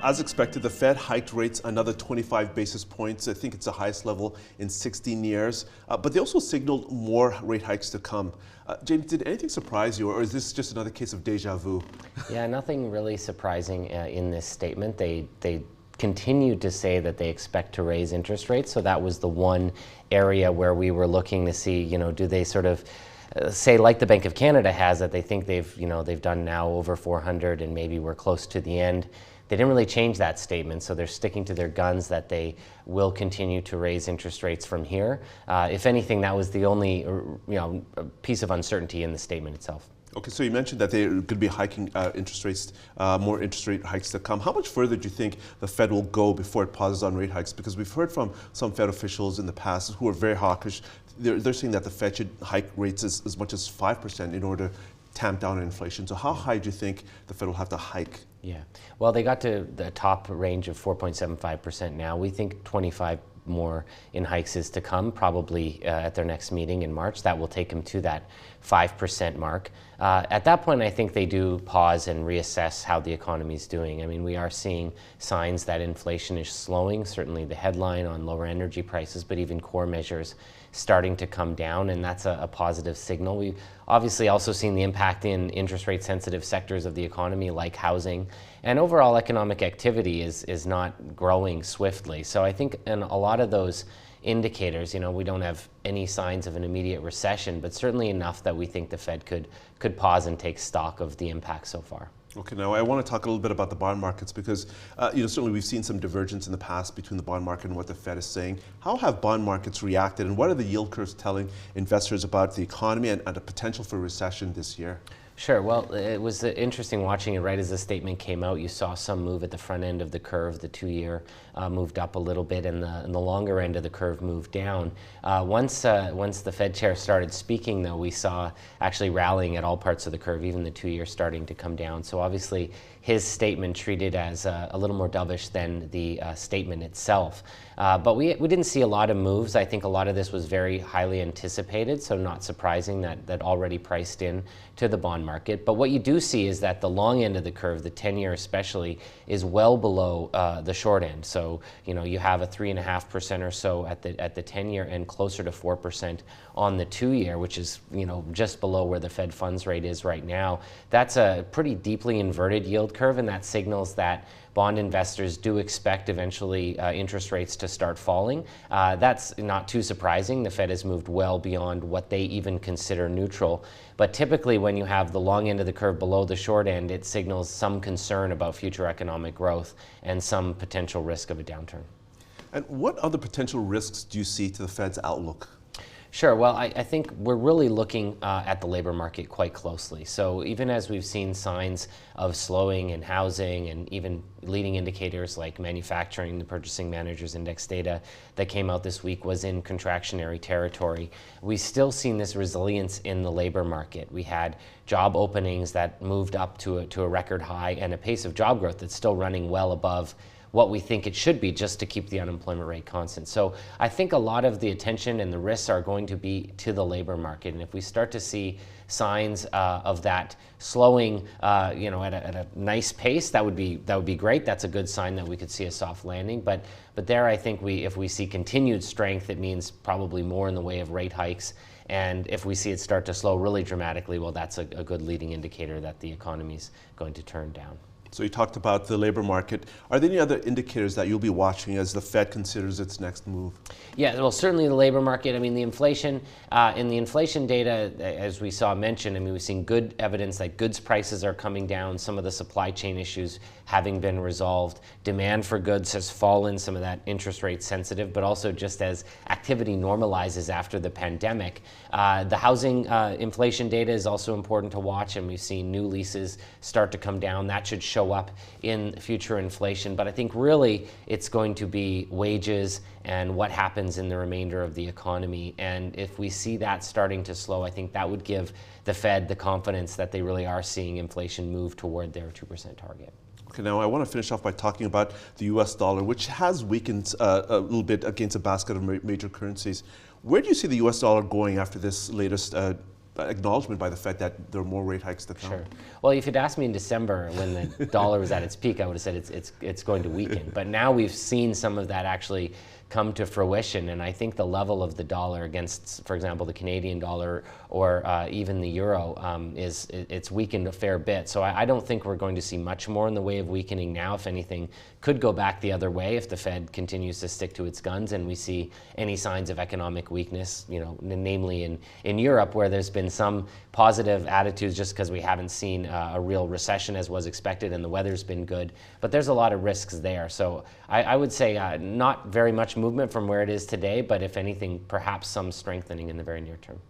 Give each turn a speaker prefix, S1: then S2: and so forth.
S1: As expected, the Fed hiked rates another 25 basis points. I think it's the highest level in 16 years. But they also signaled more rate hikes to come. James, did anything surprise you, or is this just another case of deja vu?
S2: Yeah, nothing really surprising in this statement. They continued to say that they expect to raise interest rates. So that was the one area where we were looking to see, do they sort of say, like the Bank of Canada has, that they think they've done now over 400 and maybe we're close to the end. They didn't really change that statement, so they're sticking to their guns that they will continue to raise interest rates from here. If anything, that was the only piece of uncertainty in the statement itself.
S1: Okay, so you mentioned that they're going to be hiking interest rates, more interest rate hikes to come. How much further do you think the Fed will go before it pauses on rate hikes? Because we've heard from some Fed officials in the past who are very hawkish. They're saying that the Fed should hike rates as much as 5% in order to tamp down inflation. So how high do you think the Fed will have to hike?
S2: Yeah, well, they got to the top range of 4.75% now. We think 25 more in hikes is to come, probably at their next meeting in March. That will take them to that 5% mark. At that point, I think they do pause and reassess how the economy is doing. I mean, we are seeing signs that inflation is slowing, certainly the headline on lower energy prices, but even core measures starting to come down, and that's a positive signal. We've obviously also seen the impact in interest rate sensitive sectors of the economy like housing, and overall economic activity is not growing swiftly. So I think in a lot of those indicators, we don't have any signs of an immediate recession, but certainly enough that we think the Fed could pause and take stock of the impact so far.
S1: Okay, now I want to talk a little bit about the bond markets because certainly we've seen some divergence in the past between the bond market and what the Fed is saying. How have bond markets reacted, and what are the yield curves telling investors about the economy and the potential for recession this year?
S2: Sure. Well, it was interesting watching it right as the statement came out. You saw some move at the front end of the curve. The 2-year moved up a little bit, and the longer end of the curve moved down. Once the Fed chair started speaking, though, we saw actually rallying at all parts of the curve, even the 2-year starting to come down. So obviously, his statement treated as a little more dovish than the statement itself. But we didn't see a lot of moves. I think a lot of this was very highly anticipated, so not surprising that already priced in to the bond market. But what you do see is that the long end of the curve, the 10-year especially, is well below the short end. So you have a 3.5% or so at the 10-year and closer to 4% on the 2-year, which is just below where the Fed funds rate is right now. That's a pretty deeply inverted yield curve, and that signals that bond investors do expect eventually interest rates to start falling. That's not too surprising. The Fed has moved well beyond what they even consider neutral. But typically when you have the long end of the curve below the short end, it signals some concern about future economic growth and some potential risk of a downturn.
S1: And what other potential risks do you see to the Fed's outlook?
S2: Sure. Well, I think we're really looking at the labor market quite closely. So even as we've seen signs of slowing in housing and even leading indicators like manufacturing, the Purchasing Managers Index data that came out this week was in contractionary territory, we've still seen this resilience in the labor market. We had job openings that moved up to a record high and a pace of job growth that's still running well above what we think it should be just to keep the unemployment rate constant. So I think a lot of the attention and the risks are going to be to the labor market. And if we start to see signs of that slowing, at a nice pace, that would be great. That's a good sign that we could see a soft landing. But there, I think if we see continued strength, it means probably more in the way of rate hikes. And if we see it start to slow really dramatically, well, that's a good leading indicator that the economy is going to turn down.
S1: So you talked about the labor market. Are there any other indicators that you'll be watching as the Fed considers its next move?
S2: Yeah, well, certainly the labor market. I mean, the inflation, in the inflation data, as we saw mentioned, we've seen good evidence that goods prices are coming down, some of the supply chain issues having been resolved. Demand for goods has fallen, some of that interest rate sensitive, but also just as activity normalizes after the pandemic. The housing inflation data is also important to watch, and we've seen new leases start to come down. That should show up in future inflation, but I think really it's going to be wages and what happens in the remainder of the economy. And if we see that starting to slow, I think that would give the Fed the confidence that they really are seeing inflation move toward their 2% target.
S1: Okay, now I want to finish off by talking about the US dollar, which has weakened a little bit against a basket of major currencies. Where do you see the US dollar going after this latest acknowledgement by the Fed that there are more rate hikes to come.
S2: Sure. Well, if you'd asked me in December when the dollar was at its peak, I would have said it's going to weaken. But now we've seen some of that actually come to fruition, and I think the level of the dollar against, for example, the Canadian dollar or even the euro it's weakened a fair bit. So I don't think we're going to see much more in the way of weakening now. If anything, could go back the other way if the Fed continues to stick to its guns and we see any signs of economic weakness, namely in Europe, where there's been some positive attitudes just because we haven't seen a real recession as was expected and the weather's been good. But there's a lot of risks there. So I would say not very much movement from where it is today, but if anything, perhaps some strengthening in the very near term.